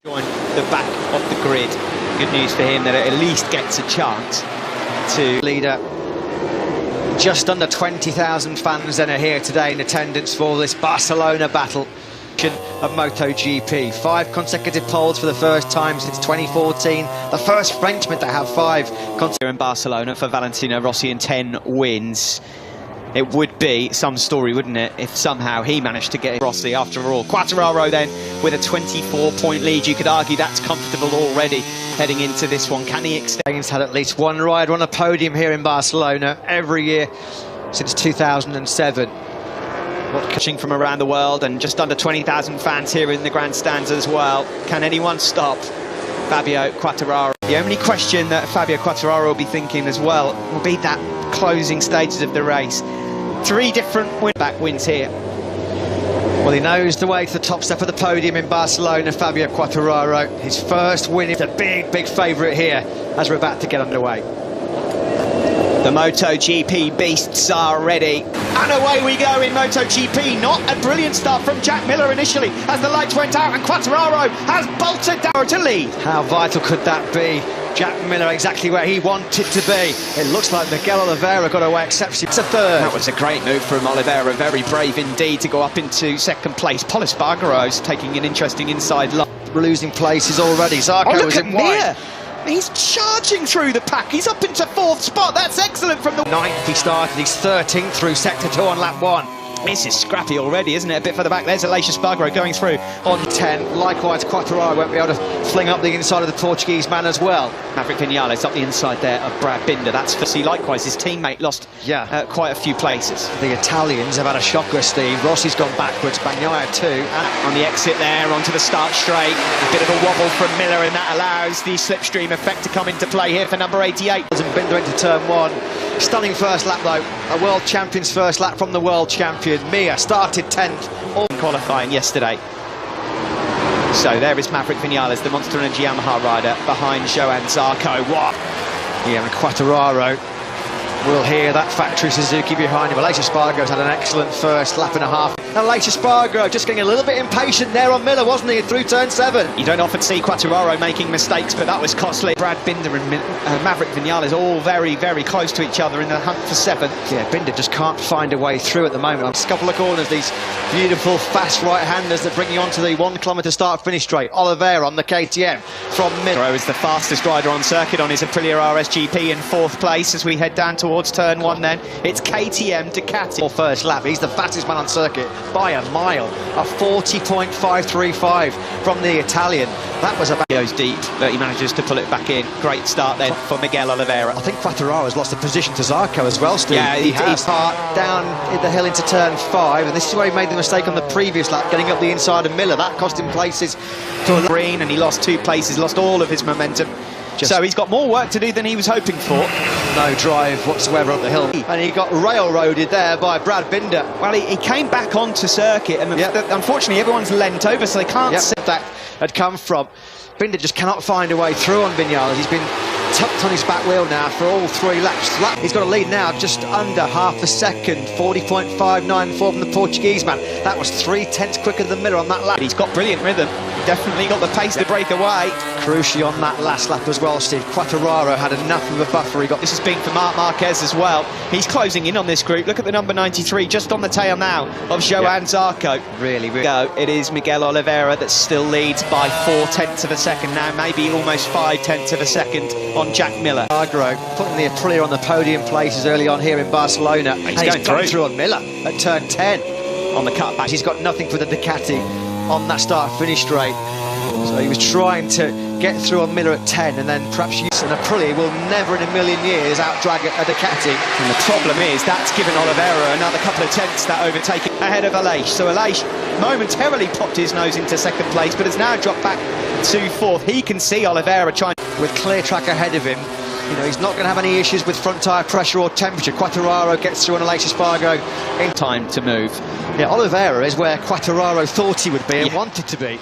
Join the back of the grid. Good news for him that it at least gets a chance to leader. Just under 20,000 fans then are here today in attendance for this Barcelona battle of MotoGP. 5 consecutive poles for the first time since 2014. The first Frenchman to have 5 in Barcelona for Valentino Rossi and 10 wins. It would be some story, wouldn't it, if somehow he managed to get Rossi after all. Quartararo then with a 24-point lead. You could argue that's comfortable already heading into this one. Can he extend? He's had at least one rider on a podium here in Barcelona every year since 2007. Watching from around the world, and just under 20,000 fans here in the grandstands as well. Can anyone stop Fabio Quartararo? The only question that Fabio Quartararo will be thinking as well will be that closing stages of the race. 3 different back wins here. Well, he knows the way to the top step of the podium in Barcelona, Fabio Quartararo. His first win is a big favourite here as we're about to get underway. The MotoGP beasts are ready. And away we go in MotoGP. Not a brilliant start from Jack Miller initially as the lights went out, and Quartararo has bolted down to lead. How vital could that be? Jack Miller exactly where he wanted to be. It looks like Miguel Oliveira got away exceptionally. It's a third. That was a great move from Oliveira. Very brave indeed to go up into second place. Pol Espargaro's taking an interesting inside line. Losing places already. Zarco was in white. He's charging through the pack. He's up into 4th spot. That's excellent from the 9th he started. He's 13th through sector 2 on lap 1. This is scrappy already, isn't it? A bit further back. There's Aleix Espargaro going through on 10. Likewise, Quartararo won't be able to fling up the inside of the Portuguese man as well. Maverick Vinales up the inside there of Brad Binder. That's for likewise. His teammate lost quite a few places. The Italians have had a shocker, Steve. Rossi's gone backwards. Bagnaia too. And on the exit there, onto the start straight. A bit of a wobble from Miller, and that allows the slipstream effect to come into play here for number 88. And Binder into turn 1. Stunning first lap though. A world champion's first lap from the world champion. Mia started 10th. All qualifying yesterday. So there is Maverick Vinales, the Monster Energy Yamaha rider, behind Johann Zarco. What? Yeah, and Quartararo will hear that factory Suzuki behind him. Aleix Espargaro's had an excellent first lap and a half. And Aleix Espargaro just getting a little bit impatient there on Miller, wasn't he, through turn 7? You don't often see Quartararo making mistakes, but that was costly. Brad Binder and Maverick Vinales all very close to each other in the hunt for 7th. Yeah, Binder just can't find a way through at the moment. On a couple of corners, these beautiful fast right-handers that bring you onto the 1 kilometre start-finish straight. Oliveira on the KTM from Miller. Is the fastest rider on circuit on his Aprilia RSGP in 4th place as we head down towards turn 1 then. It's KTM Ducati. For first lap, he's the fastest man on circuit by a mile. A 40.535 from the Italian. That was about goes deep, but he manages to pull it back in. Great start then for Miguel Oliveira. I think Quartararo's lost the position to Zarco as well, Steve. Yeah, he has. He part down the hill into turn 5, and this is where he made the mistake on the previous lap, getting up the inside of Miller. That cost him places to green, and he lost 2 places, lost all of his momentum. So he's got more work to do than he was hoping for. No drive whatsoever up the hill. And he got railroaded there by Brad Binder. Well, he came back onto circuit, and unfortunately everyone's leant over, so they can't see that had come from. Binder just cannot find a way through on Vinales. He's been tucked on his back wheel now for all 3 laps. He's got a lead now just under half a second. 40.594 from the Portuguese man. That was 3/10 quicker than Miller on that lap. He's got brilliant rhythm. Definitely got the pace to break away. Crucially on that last lap as well, Steve. Quartararo had enough of a buffer. This has been for Marc Marquez as well. He's closing in on this group. Look at the number 93 just on the tail now of Johann Zarco. Really. It is Miguel Oliveira that still leads by 4/10 of a second now, maybe almost 5/10 of a second on Jack Miller. Espargaro putting the Aprilia on the podium places early on here in Barcelona. He's going through on Miller at turn 10 on the cutback. He's got nothing for the Ducati on that start-finish straight. So he was trying to get through on Miller at 10, and then perhaps use an Aprilia will never in a million years outdrag a Ducati. And the problem is that's given Oliveira another couple of tenths, that overtaking ahead of Aleix. So Aleix momentarily popped his nose into 2nd place, but has now dropped back to 4th. He can see Oliveira trying with clear track ahead of him. You know, he's not going to have any issues with front tyre pressure or temperature. Quartararo gets through on Aleix Espargaro in time to move. Yeah, Oliveira is where Quartararo thought he would be and wanted to be.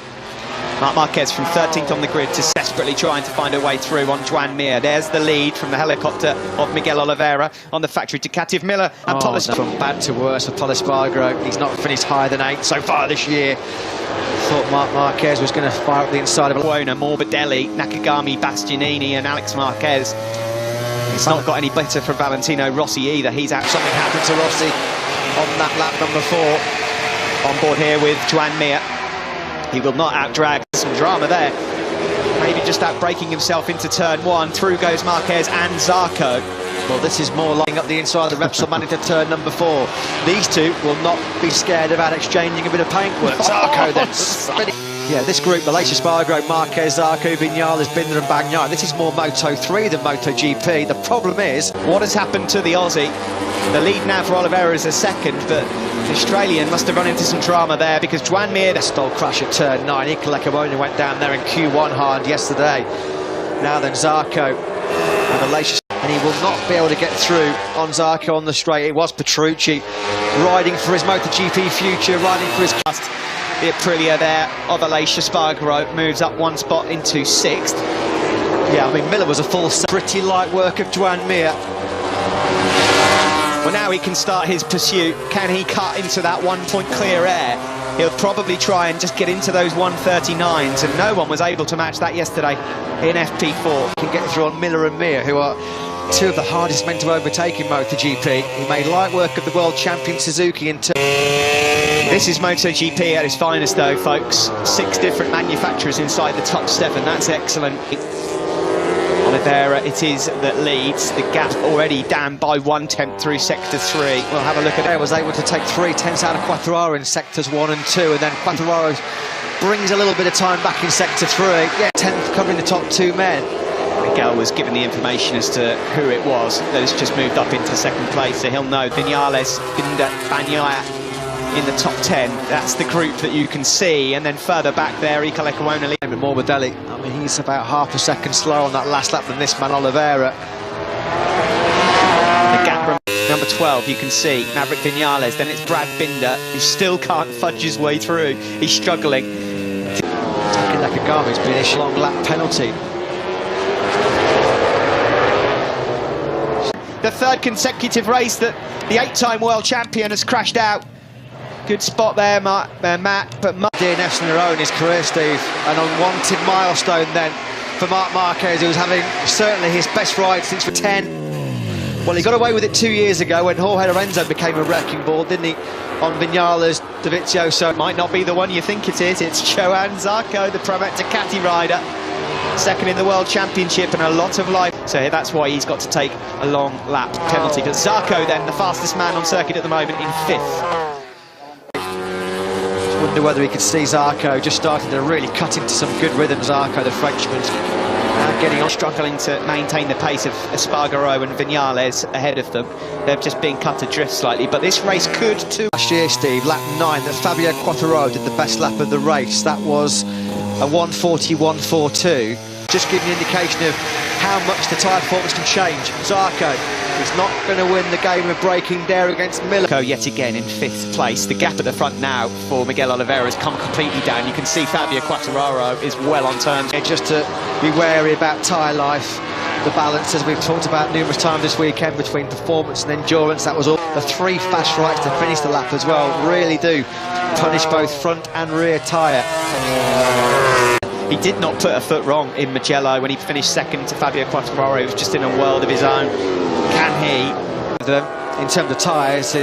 Marc Marquez from 13th on the grid to desperately trying to find a way through on Juan Mir. There's the lead from the helicopter of Miguel Oliveira on the factory Ducati of Miller and Pol Espargaro. From bad to worse for Pol Espargaro. He's not finished higher than 8th so far this year. Thought Marc Marquez was going to fire up the inside of Buona, Morbidelli, Nakagami, Bastianini and Alex Marquez. It's not got any better for Valentino Rossi either. He's out. Something happened to Rossi on that lap number 4. On board here with Juan Mir. He will not outdrag. Some drama there. Maybe just outbraking himself into turn 1. Through goes Marquez and Zarco. Well, this is more lining up the inside of the Repsol Man into turn number 4. These two will not be scared about exchanging a bit of paintwork. Zarco then spinning. Yeah, this group, Malaysia, Espargaro, Marquez, Zarco, Vinales, Binder and Bagnaia. This is more Moto3 than MotoGP. The problem is, what has happened to the Aussie? The lead now for Oliveira is a second, but the Australian must have run into some drama there because Juan Mir stole crash at turn 9. Iker went down there in Q1 hard yesterday. Now then Zarco and Malaysia, and he will not be able to get through on Zarco on the straight. It was Petrucci riding for his MotoGP future, riding for his cast. The Aprilia there of Malaysia. Espargaro moves up 1 spot into 6th. Yeah, I mean Miller was a full set. Pretty light work of Juan Mir. Well, now he can start his pursuit. Can he cut into that 1 point clear air? He'll probably try and just get into those 139s, and no one was able to match that yesterday in FP4. Can get through on Miller and Mir, who are two of the hardest men to overtake in MotoGP. He made light work of the world champion Suzuki in turn. This is MotoGP at its finest though, folks. 6 different manufacturers inside the top 7. That's excellent. Oliveira it is that leads. The gap already down by 1/10 through sector 3. We'll have a look at it. Was able to take 3/10 out of Quartararo in sectors 1 and 2, and then Quartararo brings a little bit of time back in sector 3. Yeah, 10th covering the top 2 men. Miguel was given the information as to who it was that has just moved up into 2nd place, so he'll know. Vinales, Binder, Bagnaia in the top 10. That's the group that you can see, and then further back there, Iker Lecuona. Morbidelli, I mean, he's about half a second slower on that last lap than this man, Oliveira. The gap from number 12, you can see Maverick Vinales, then it's Brad Binder, who still can't fudge his way through. He's struggling. Nakagami's been issued a long lap penalty. The 3rd consecutive race that the 8-time world champion has crashed out. Good spot there, Matt, but DNFs in their own his career, Steve. An unwanted milestone then for Marc Marquez, who was having certainly his best ride since for 10. Well, he got away with it 2 years ago when Jorge Lorenzo became a wrecking ball, didn't he? On Vinales, Dovizioso. It might not be the one you think it is. It's Johan Zarco, the Pramac Ducati rider. 2nd in the World Championship and a lot of life. So that's why he's got to take a long lap penalty. But Zarco then, the fastest man on circuit at the moment, in 5th. Wonder whether he could see Zarco just starting to really cut into some good rhythm. Zarco, the Frenchman, getting on, struggling to maintain the pace of Espargaro and Vinales ahead of them. They've just been cut adrift slightly, but this race could too. Last year, Steve, lap 9, that Fabio Quartararo did the best lap of the race. That was a 1:41.42. Just giving you an indication of how much the tyre performance can change. Zarco is not going to win the game of braking there against Miller. Yet again in 5th place. The gap at the front now for Miguel Oliveira has come completely down. You can see Fabio Quartararo is well on terms. Just to be wary about tyre life, the balance, as we've talked about numerous times this weekend, between performance and endurance. That was all. The 3 fast rights to finish the lap as well really do punish both front and rear tyre. He did not put a foot wrong in Mugello when he finished 2nd to Fabio Quartararo. He was just in a world of his own. Can he? In terms of tyres,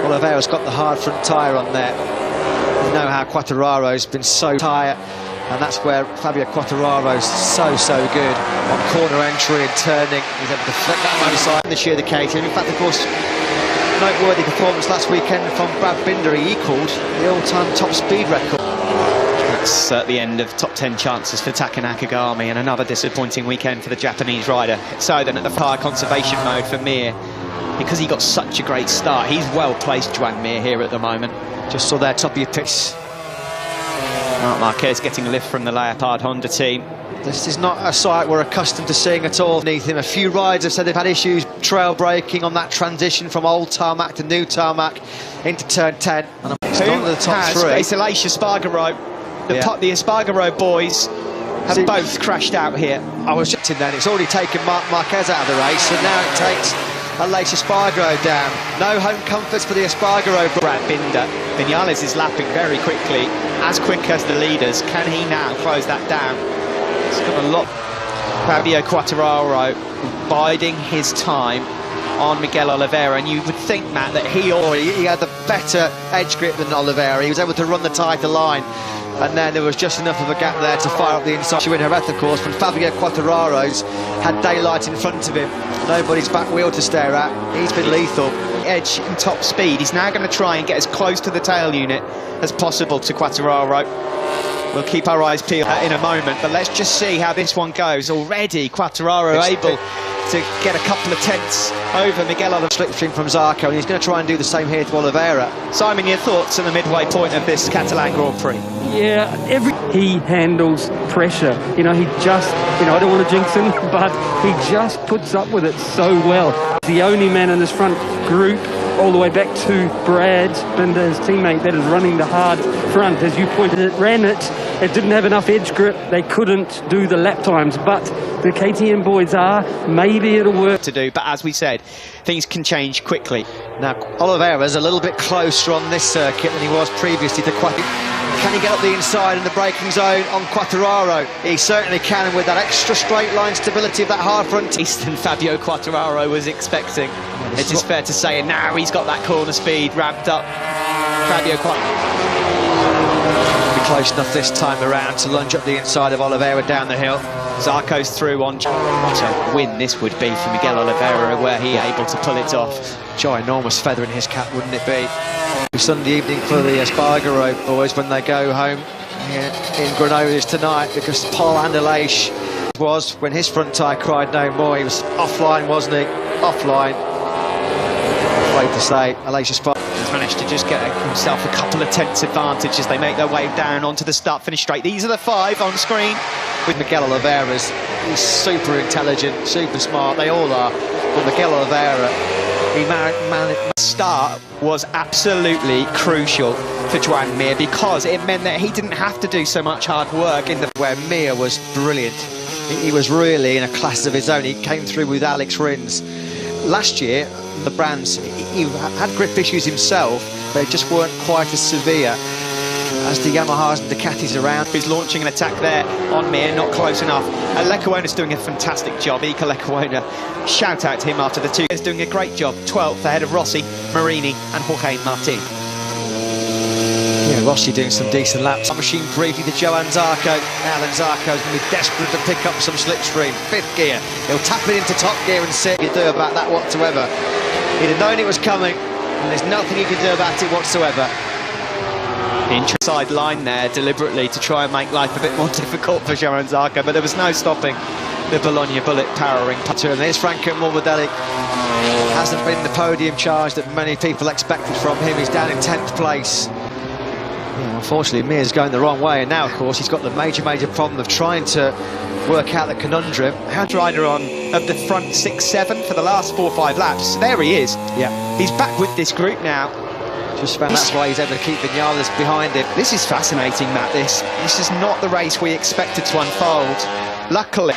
Oliveira's got the hard front tyre on there. You know how Quartararo's been so tight, and that's where Fabio Quartararo's so good on corner entry and turning. He's able to flip that motorcycle. This year the case, and in fact, of course, noteworthy performance last weekend from Brad Binder. He equalled the all-time top speed record. That's at the end of top 10 chances for Taka Nakagami, and another disappointing weekend for the Japanese rider. So then at the tyre conservation mode for Mir, because he got such a great start, he's well placed, Juan Mir, here at the moment. Just saw there, top of your pitch. Marc Marquez getting a lift from the Leopard Honda team. This is not a sight we're accustomed to seeing at all beneath him. A few riders have said they've had issues trail braking on that transition from old tarmac to new tarmac into turn 10. And Who not the top has 3. It's Aleix Espargaro. The Espargaro boys have both crashed out here. I was just in then. It's already taken Marquez out of the race, and now it takes Aleix Espargaro down. No home comforts for the Espargaro. Brad Binder. Vinales is lapping very quickly, as quick as the leaders. Can he now close that down? It's got a lot. Fabio Quartararo biding his time on Miguel Oliveira, and you would think, Matt, that he had the better edge grip than Oliveira. He was able to run the tighter line, and then there was just enough of a gap there to fire up the inside. She win Jerez, of course, when Fabio Quartararo's had daylight in front of him. Nobody's back wheel to stare at. He's been lethal. Edge and top speed. He's now going to try and get as close to the tail unit as possible to Quartararo. We'll keep our eyes peeled in a moment, but let's just see how this one goes. Already Quartararo able to get a couple of tenths over Miguel Oliveira. Slipstream from Zarco, and he's going to try and do the same here to Oliveira. Simon, your thoughts on the midway point of this Catalan Grand Prix? Yeah, he handles pressure. You know, he just, I don't want to jinx him, but he just puts up with it so well. The only man in this front group, all the way back to Brad Binder, his teammate, that is running the hard front. As you pointed, it didn't have enough edge grip. They couldn't do the lap times, but the KTM boys maybe it'll work. To do, but as we said, things can change quickly. Now, Oliveira's a little bit closer on this circuit than he was previously to Can he get up the inside in the braking zone on Quartararo? He certainly can, and with that extra straight line stability of that hard front. Eastern Fabio Quartararo was expecting. It is fair to say, and now he's got that corner speed ramped up. Fabio Quartararo be close enough this time around to lunge up the inside of Oliveira down the hill. Zarco's through on. What a win this would be for Miguel Oliveira, were he able to pull it off. Ginormous feather in his cap, wouldn't it be? Sunday evening for the Espargaro boys when they go home here in Granollers tonight, because Paul Aleix was, when his front tyre cried no more, he was offline, wasn't he? Offline. Afraid to say, Aleix Espargaro has managed to just get himself a couple of tenths advantage as they make their way down onto the start-finish straight. These are the five on screen. With Miguel Oliveira's, he's super intelligent, super smart, they all are. But Miguel Oliveira, start was absolutely crucial for Juny Mir, because it meant that he didn't have to do so much hard work in the where Mir was brilliant. He was really in a class of his own. He came through with Alex Rins. Last year, the brands, he had grip issues himself, they just weren't quite as severe as the Yamahas and Ducatis around. He's launching an attack there on Mir, not close enough. Lecuona's doing a fantastic job. Iker Lecuona, shout out to him after the two. He's doing a great job. 12th ahead of Rossi, Marini and Jorge Martin. Yeah, Rossi doing some decent laps. Machine briefly to Johan Zarco. Alan Zarco's going to be desperate to pick up some slipstream. 5th gear. He'll tap it into top gear and see what he can do about that whatsoever. He'd have known it was coming, and there's nothing he can do about it whatsoever. Inside line there deliberately to try and make life a bit more difficult for Johan Zarco, but there was no stopping the Bologna Bullet powering. And there's Franco Morbidelli. Hasn't been the podium charge that many people expected from him. He's down in 10th place. Yeah, unfortunately, Mir's going the wrong way, and now, of course, he's got the major problem of trying to work out the conundrum. Had rider on of the front 6-7 for the last 4-5 laps. There he is. Yeah, he's back with this group now. Just found that's why he's able to keep Vinales behind him. This is fascinating, Matt. This is not the race we expected to unfold. Luckily,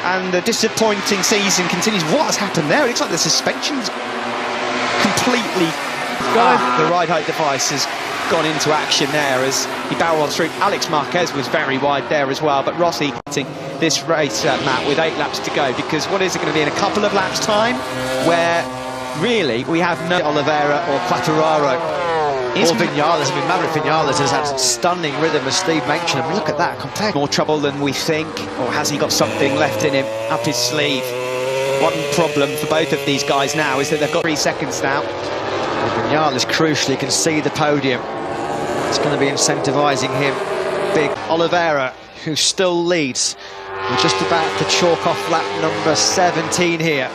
and the disappointing season continues. What has happened there? It looks like the suspension's completely. The ride height device has gone into action there as he barreled through. Alex Marquez was very wide there as well, but Rossi this race, Matt, with 8 laps to go, because what is it going to be in a couple of laps' time, where really we have no Oliveira or Quartararo or Vinales. I mean, Maverick Vinales has had stunning rhythm, as Steve mentioned. I mean, look at that, compared. More trouble than we think, or has he got something left in him up his sleeve? One problem for both of these guys now is that they've got 3 seconds now. Vinales crucially can see the podium. It's going to be incentivising him big. Oliveira, who still leads. We're just about to chalk off lap number 17 here.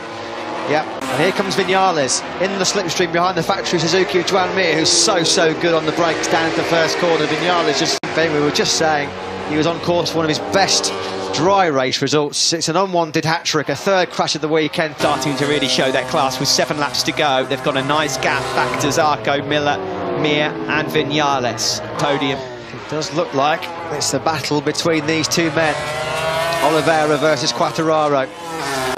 Yep, and here comes Vinales in the slipstream behind the factory Suzuki of Juny Mir, who's so good on the brakes down at the first corner. Vinales just, we were just saying, he was on course for one of his best dry race results. It's an unwanted hat-trick, a 3rd crash of the weekend. Starting to really show their class with 7 laps to go. They've got a nice gap back to Zarco, Miller, Mir and Vinales. Podium It does look like it's a battle between these two men, Oliveira versus Quartararo.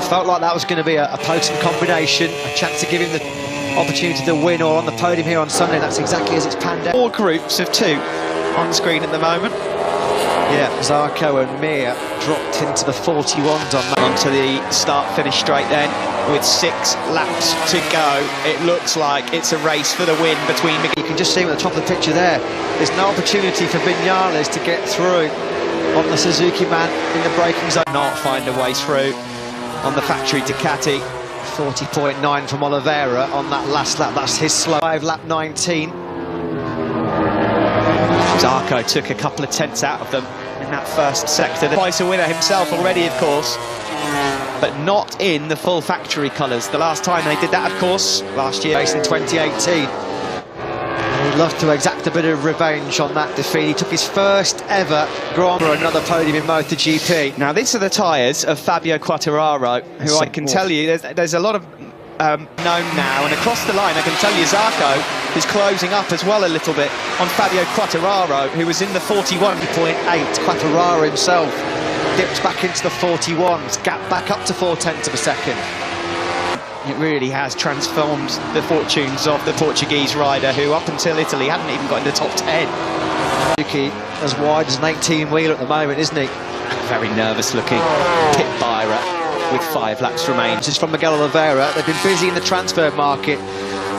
Felt like that was going to be a potent combination, a chance to give him the opportunity to win or on the podium here on Sunday. That's exactly as it's panned out. 4 groups of 2 on screen at the moment. Yeah, Zarco and Mir dropped into the 41s on that. Onto the start-finish straight then, with 6 laps to go. It looks like it's a race for the win between... You can just see him at the top of the picture there. There's no opportunity for Viñales to get through on the Suzuki man in the braking zone. Not find a way through on the factory Ducati. 40.9 from Oliveira on that last lap. That's his slow lap 19. Zarco took a couple of tenths out of them in that first sector. Twice a winner himself already, of course, but not in the full factory colours. The last time they did that, of course, last year. In 2018. He'd love to exact a bit of revenge on that defeat. He took his first ever Grand Prix, another podium in MotoGP. Now, these are the tyres of Fabio Quartararo, who I can tell you, there's a lot of known now, and across the line I can tell you Zarco is closing up as well a little bit on Fabio Quartararo, who was in the 41.8. Quartararo himself dips back into the 41s, gap back up to 0.4 of a second. It really has transformed the fortunes of the Portuguese rider, who up until Italy hadn't even got in the top 10. Suzuki as wide as an 18-wheeler at the moment, isn't he? Very nervous looking pit buyer with 5 laps remaining. This is from Miguel Oliveira. They've been busy in the transfer market,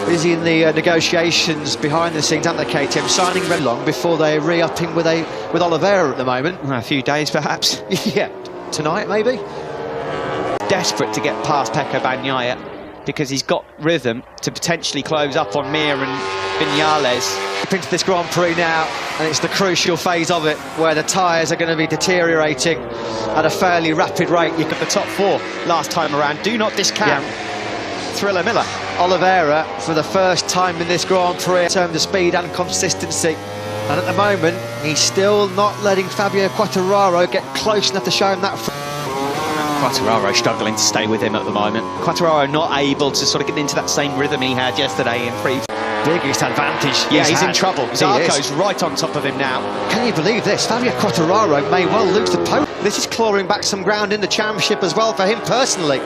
busy in the negotiations behind the scenes, haven't they, KTM? Signing very long before they're re-upping with Oliveira at the moment. Well, a few days perhaps. Yeah, tonight maybe. Desperate to get past Pecco Bagnaia because he's got rhythm to potentially close up on Mir and Viñales. Up into this Grand Prix now, and it's the crucial phase of it where the tyres are going to be deteriorating at a fairly rapid rate. You At the top 4 last time around, do not discount Thriller Miller. Oliveira, for the first time in this Grand Prix, in terms of speed and consistency. And at the moment, he's still not letting Fabio Quartararo get close enough to show him that. Quartararo struggling to stay with him at the moment. Quartararo not able to sort of get into that same rhythm he had yesterday in free. Biggest advantage. Yeah, he's in trouble. He Zarco's right on top of him now. Can you believe this? Fabio Quartararo may well lose the podium. This is clawing back some ground in the championship as well for him personally.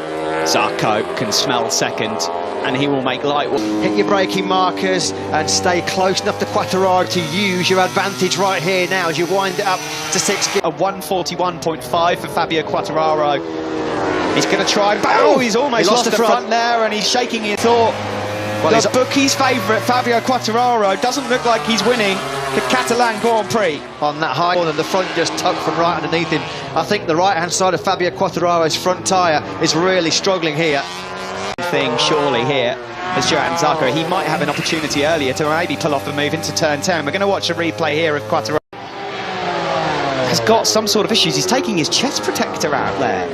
Zarco can smell second, and he will make light work. Hit your braking markers and stay close enough to Quartararo to use your advantage right here now as you wind it up to 6. A 141.5 for Fabio Quartararo. He's going to try. Oh, he's almost lost the front there, and he's shaking his thought. Well, the bookies' favourite, Fabio Quartararo, doesn't look like he's winning the Catalan Grand Prix. On that high one, and the front just tucked from right underneath him. I think the right-hand side of Fabio Quartararo's front tyre is really struggling here. Thing surely here as Johan Zarco. He might have an opportunity earlier to maybe pull off a move into turn 10. We're going to watch a replay here of Quartararo. Has got some sort of issues. He's taking his chest protector out there.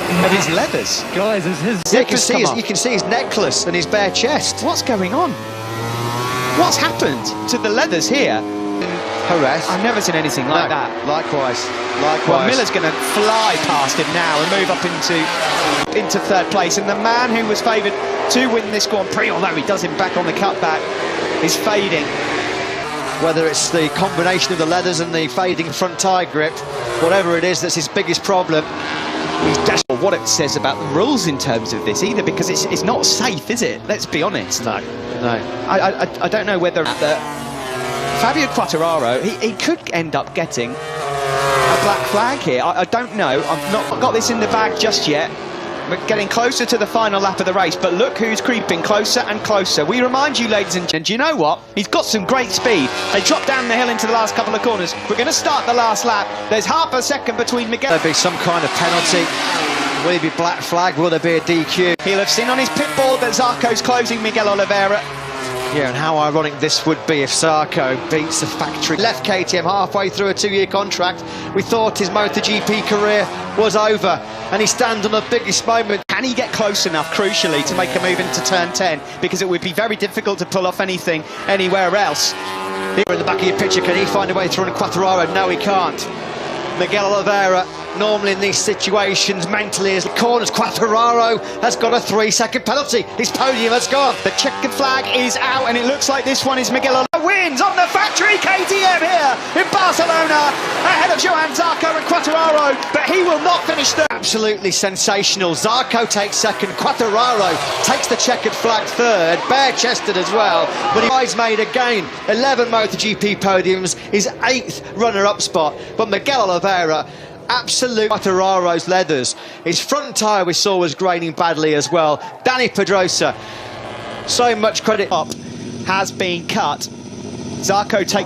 Of his leathers. Guys, his you can see his necklace and his bare chest. What's going on? What's happened to the leathers here? Jerez. I've never seen anything like that. Likewise. Well, Miller's going to fly past him now and move up into 3rd place. And the man who was favoured to win this Grand Prix, although he does him back on the cutback, is fading. Whether it's the combination of the leathers and the fading front tyre grip, whatever it is, that's his biggest problem. He's desperate. What it says about the rules in terms of this either, because it's not safe, is it? Let's be honest. No. I don't know whether Fabio Quartararo, he could end up getting a black flag here. I don't know. I've not got this in the bag just yet. We're getting closer to the final lap of the race, but look who's creeping closer and closer. We remind you, ladies and gentlemen, do you know what? He's got some great speed. They drop down the hill into the last couple of corners. We're going to start the last lap. There's half a second between Miguel. There'll be some kind of penalty. Will it be black flag? Will there be a DQ? He'll have seen on his pit board that Zarco's closing Miguel Oliveira. Yeah, and how ironic this would be if Zarco beats the factory. Left KTM halfway through a 2-year contract. We thought his MotoGP career was over, and he stands on the biggest moment. Can he get close enough, crucially, to make a move into turn 10? Because it would be very difficult to pull off anything anywhere else. Here in the back of your picture, can he find a way through on Quartararo? No, he can't. Miguel Oliveira normally in these situations mentally as corners. Quartararo has got a 3-second penalty. His podium has gone. The checkered flag is out, and it looks like this one is Miguel wins on the factory KTM here in Barcelona, ahead of Joan Zarco and Quartararo, but he will not finish third. Absolutely sensational. Zarco takes second, Quartararo takes the checkered flag third, bare-chested as well, but he's made again 11 MotoGP podiums, his 8th runner-up spot. But Miguel Oliveira, absolute Quartararo's leathers. His front tyre we saw was graining badly as well. Dani Pedrosa, so much credit Up has been cut. Zarco takes